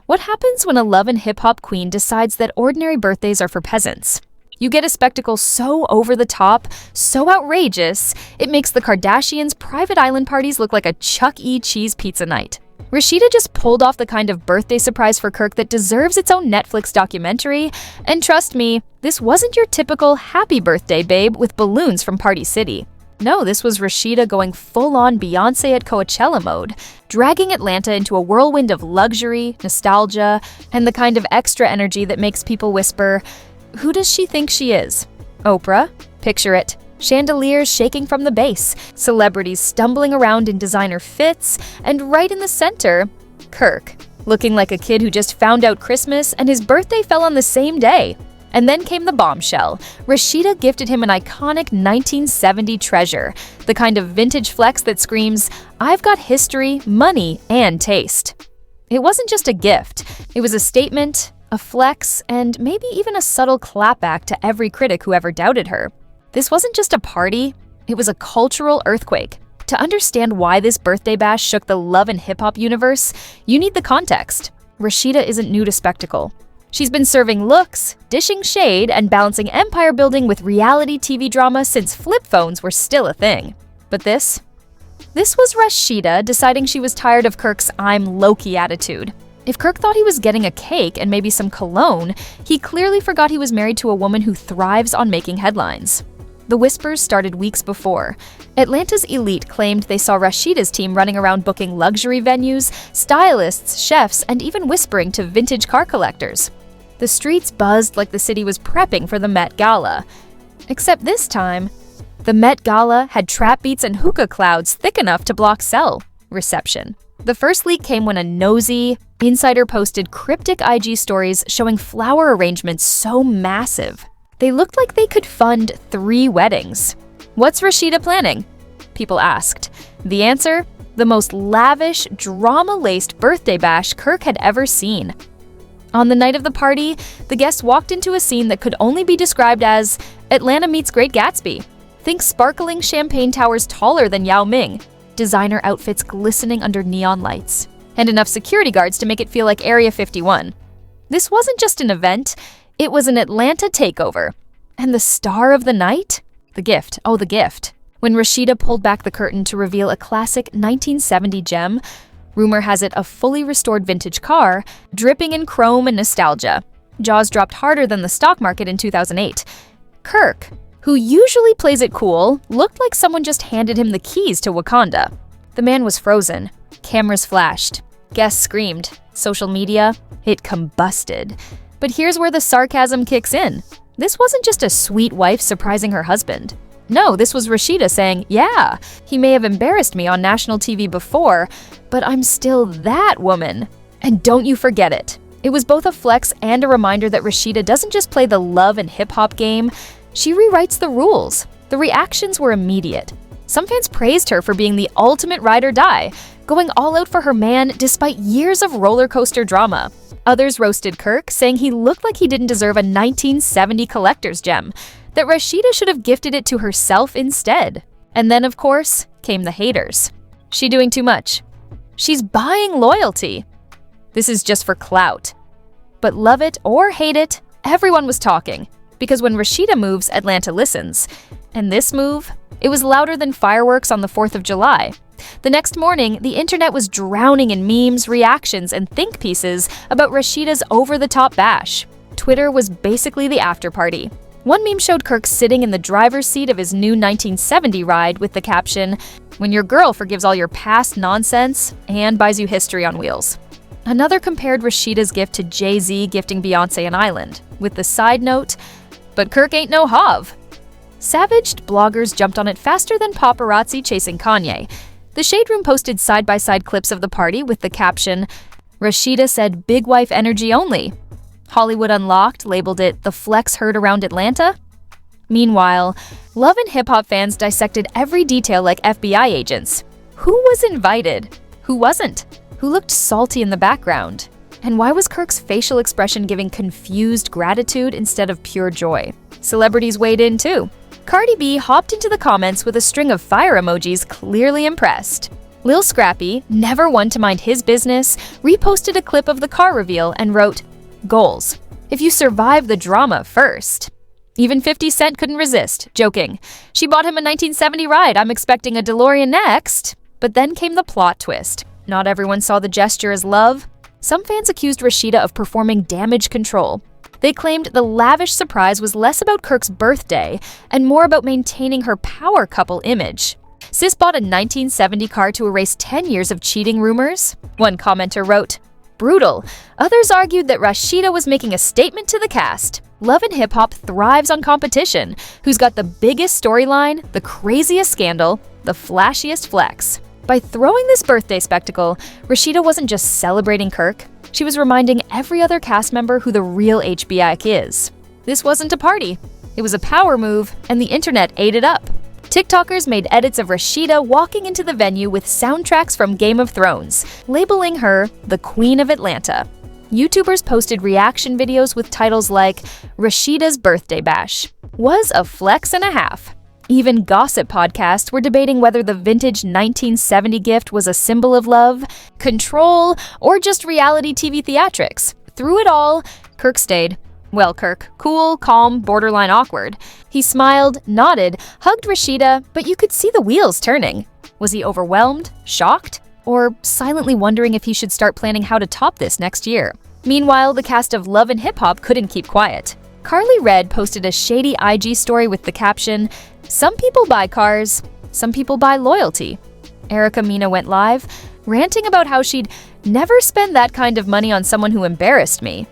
What happens when a love and hip-hop queen decides that ordinary birthdays are for peasants? You get a spectacle so over the top, so outrageous, it makes the Kardashians' private island parties look like a Chuck E. Cheese pizza night. Rashida just pulled off the kind of birthday surprise for Kirk that deserves its own Netflix documentary, and trust me, this wasn't your typical happy birthday babe with balloons from Party City. No, this was Rashida going full-on Beyoncé at Coachella mode, dragging Atlanta into a whirlwind of luxury, nostalgia, and the kind of extra energy that makes people whisper, "Who does she think she is? Oprah?" Picture it. Chandeliers shaking from the base, celebrities stumbling around in designer fits, and right in the center, Kirk, looking like a kid who just found out Christmas and his birthday fell on the same day. And then came the bombshell. Rashida gifted him an iconic 1970 treasure, the kind of vintage flex that screams, "I've got history, money, and taste." It wasn't just a gift. It was a statement, a flex, and maybe even a subtle clapback to every critic who ever doubted her. This wasn't just a party, it was a cultural earthquake. To understand why this birthday bash shook the love and hip-hop universe, you need the context. Rashida isn't new to spectacle. She's been serving looks, dishing shade, and balancing empire building with reality TV drama since flip phones were still a thing. But this was Rashida deciding she was tired of Kirk's "I'm Loki" attitude. If Kirk thought he was getting a cake and maybe some cologne, he clearly forgot he was married to a woman who thrives on making headlines. The whispers started weeks before. Atlanta's elite claimed they saw Rashida's team running around booking luxury venues, stylists, chefs, and even whispering to vintage car collectors. The streets buzzed like the city was prepping for the Met Gala. Except this time, the Met Gala had trap beats and hookah clouds thick enough to block cell reception. The first leak came when a nosy insider posted cryptic IG stories showing flower arrangements so massive. They looked like they could fund 3 weddings. What's Rashida planning? People asked. The answer? The most lavish, drama-laced birthday bash Kirk had ever seen. On the night of the party, the guests walked into a scene that could only be described as Atlanta meets Great Gatsby. Think sparkling champagne towers taller than Yao Ming, designer outfits glistening under neon lights, and enough security guards to make it feel like Area 51. This wasn't just an event, it was an Atlanta takeover. And the star of the night? The gift. Oh, the gift. When Rashida pulled back the curtain to reveal a classic 1970 gem, rumor has it a fully restored vintage car, dripping in chrome and nostalgia. Jaws dropped harder than the stock market in 2008. Kirk, who usually plays it cool, looked like someone just handed him the keys to Wakanda. The man was frozen. Cameras flashed. Guests screamed. Social media, it combusted. But here's where the sarcasm kicks in. This wasn't just a sweet wife surprising her husband. No, this was Rashida saying, "Yeah, he may have embarrassed me on national TV before, but I'm still that woman." And don't you forget it. It was both a flex and a reminder that Rashida doesn't just play the love and hip-hop game, she rewrites the rules. The reactions were immediate. Some fans praised her for being the ultimate ride or die, going all out for her man despite years of roller coaster drama. Others roasted Kirk, saying he looked like he didn't deserve a 1970 collector's gem, that Rashida should have gifted it to herself instead. And then, of course, came the haters. She doing too much. She's buying loyalty. This is just for clout. But love it or hate it, everyone was talking. Because when Rashida moves, Atlanta listens. And this move? It was louder than fireworks on the 4th of July. The next morning, the internet was drowning in memes, reactions, and think pieces about Rashida's over-the-top bash. Twitter was basically the after-party. One meme showed Kirk sitting in the driver's seat of his new 1970 ride with the caption, "When your girl forgives all your past nonsense and buys you history on wheels." Another compared Rashida's gift to Jay-Z gifting Beyoncé an island, with the side note, "But Kirk ain't no Hav." Savaged bloggers jumped on it faster than paparazzi chasing Kanye. The Shade Room posted side-by-side clips of the party with the caption, "Rashida said big wife energy only." Hollywood Unlocked labeled it the flex heard around Atlanta. Meanwhile, love and hip-hop fans dissected every detail like FBI agents. Who was invited? Who wasn't? Who looked salty in the background? And why was Kirk's facial expression giving confused gratitude instead of pure joy? Celebrities weighed in too. Cardi B hopped into the comments with a string of fire emojis, clearly impressed. Lil Scrappy, never one to mind his business, reposted a clip of the car reveal and wrote, "Goals. If you survive the drama first." Even 50 Cent couldn't resist, joking, "She bought him a 1970 ride, I'm expecting a DeLorean next." But then came the plot twist. Not everyone saw the gesture as love. Some fans accused Rashida of performing damage control. They claimed the lavish surprise was less about Kirk's birthday and more about maintaining her power couple image. Sis bought a 1970 car to erase 10 years of cheating rumors? One commenter wrote, "Brutal." Others argued that Rashida was making a statement to the cast. Love and Hip Hop thrives on competition. Who's got the biggest storyline, the craziest scandal, the flashiest flex? By throwing this birthday spectacle, Rashida wasn't just celebrating Kirk, she was reminding every other cast member who the real HBIC is. This wasn't a party. It was a power move, and the internet ate it up. TikTokers made edits of Rashida walking into the venue with soundtracks from Game of Thrones, labeling her the Queen of Atlanta. YouTubers posted reaction videos with titles like "Rashida's Birthday Bash" was a flex and a half. Even gossip podcasts were debating whether the vintage 1970 gift was a symbol of love, control, or just reality TV theatrics. Through it all, Kirk stayed. Well, Kirk, cool, calm, borderline awkward. He smiled, nodded, hugged Rashida, but you could see the wheels turning. Was he overwhelmed, shocked, or silently wondering if he should start planning how to top this next year? Meanwhile, the cast of Love and Hip Hop couldn't keep quiet. Carly Red posted a shady IG story with the caption, "Some people buy cars, some people buy loyalty." Erica Mena went live, ranting about how she'd never spend that kind of money on someone who embarrassed me.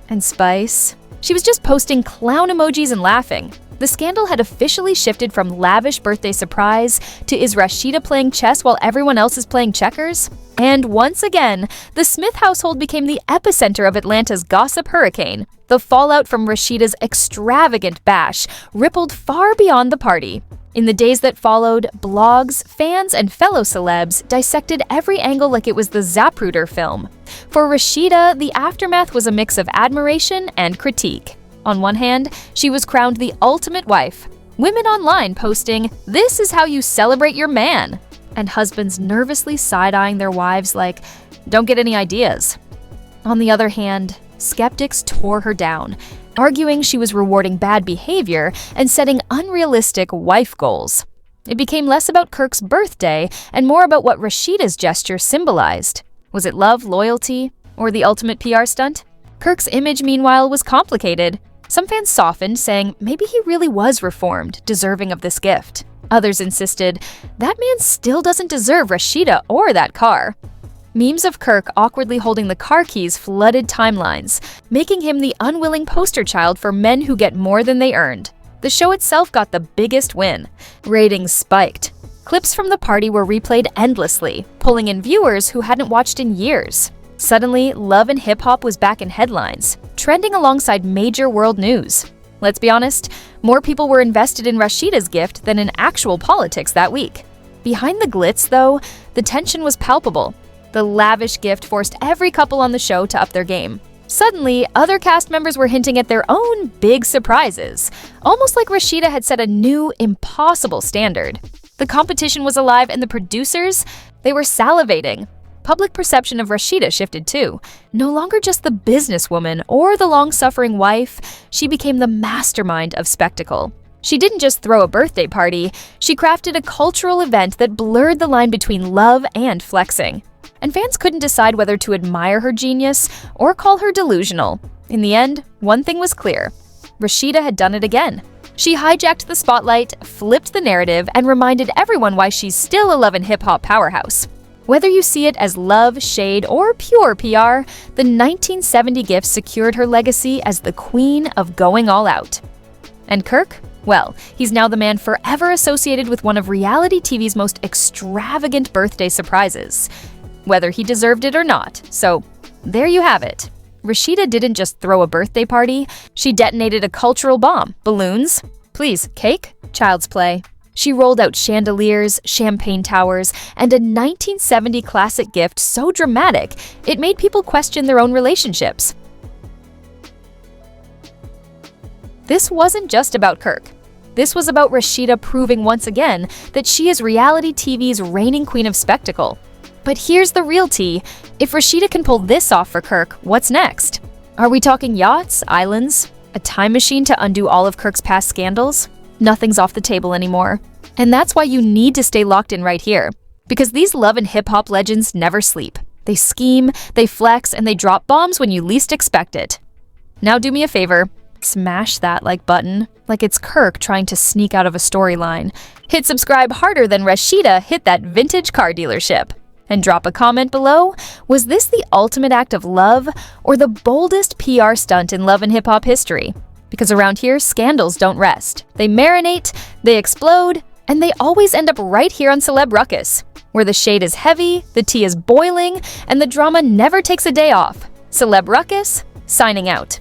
And Spice? She was just posting clown emojis and laughing. The scandal had officially shifted from lavish birthday surprise to is Rashida playing chess while everyone else is playing checkers? And once again, the Smith household became the epicenter of Atlanta's gossip hurricane. The fallout from Rashida's extravagant bash rippled far beyond the party. In the days that followed, blogs, fans, and fellow celebs dissected every angle like it was the Zapruder film. For Rashida, the aftermath was a mix of admiration and critique. On one hand, she was crowned the ultimate wife. Women online posting, "This is how you celebrate your man," and husbands nervously side-eyeing their wives like, "Don't get any ideas." On the other hand, skeptics tore her down, arguing she was rewarding bad behavior and setting unrealistic wife goals. It became less about Kirk's birthday and more about what Rashida's gesture symbolized. Was it love, loyalty, or the ultimate PR stunt? Kirk's image, meanwhile, was complicated. Some fans softened, saying maybe he really was reformed, deserving of this gift. Others insisted, that man still doesn't deserve Rashida or that car. Memes of Kirk awkwardly holding the car keys flooded timelines, making him the unwilling poster child for men who get more than they earned. The show itself got the biggest win. Ratings spiked. Clips from the party were replayed endlessly, pulling in viewers who hadn't watched in years. Suddenly, Love and Hip Hop was back in headlines, trending alongside major world news. Let's be honest, more people were invested in Rashida's gift than in actual politics that week. Behind the glitz, though, the tension was palpable. The lavish gift forced every couple on the show to up their game. Suddenly, other cast members were hinting at their own big surprises, almost like Rashida had set a new, impossible standard. The competition was alive and the producers, they were salivating. Public perception of Rashida shifted too. No longer just the businesswoman or the long-suffering wife, she became the mastermind of spectacle. She didn't just throw a birthday party, she crafted a cultural event that blurred the line between love and flexing. And fans couldn't decide whether to admire her genius or call her delusional. In the end, one thing was clear. Rashida had done it again. She hijacked the spotlight, flipped the narrative, and reminded everyone why she's still a Love and Hip Hop powerhouse. Whether you see it as love, shade, or pure PR, the 1970 gift secured her legacy as the queen of going all out. And Kirk? Well, he's now the man forever associated with one of reality TV's most extravagant birthday surprises. Whether he deserved it or not. So, there you have it. Rashida didn't just throw a birthday party, she detonated a cultural bomb. Balloons? Please, cake? Child's play. She rolled out chandeliers, champagne towers, and a 1970 classic gift so dramatic, it made people question their own relationships. This wasn't just about Kirk. This was about Rashida proving once again that she is reality TV's reigning queen of spectacle. But here's the real tea. If Rashida can pull this off for Kirk, what's next? Are we talking yachts, islands, a time machine to undo all of Kirk's past scandals? Nothing's off the table anymore. And that's why you need to stay locked in right here. Because these love and hip-hop legends never sleep. They scheme, they flex, and they drop bombs when you least expect it. Now do me a favor. Smash that like button, like it's Kirk trying to sneak out of a storyline. Hit subscribe harder than Rashida hit that vintage car dealership. And drop a comment below. Was this the ultimate act of love or the boldest PR stunt in love and hip-hop history? Because around here, scandals don't rest. They marinate, they explode, and they always end up right here on Celeb Ruckus, where the shade is heavy, the tea is boiling, and the drama never takes a day off. Celeb Ruckus, signing out.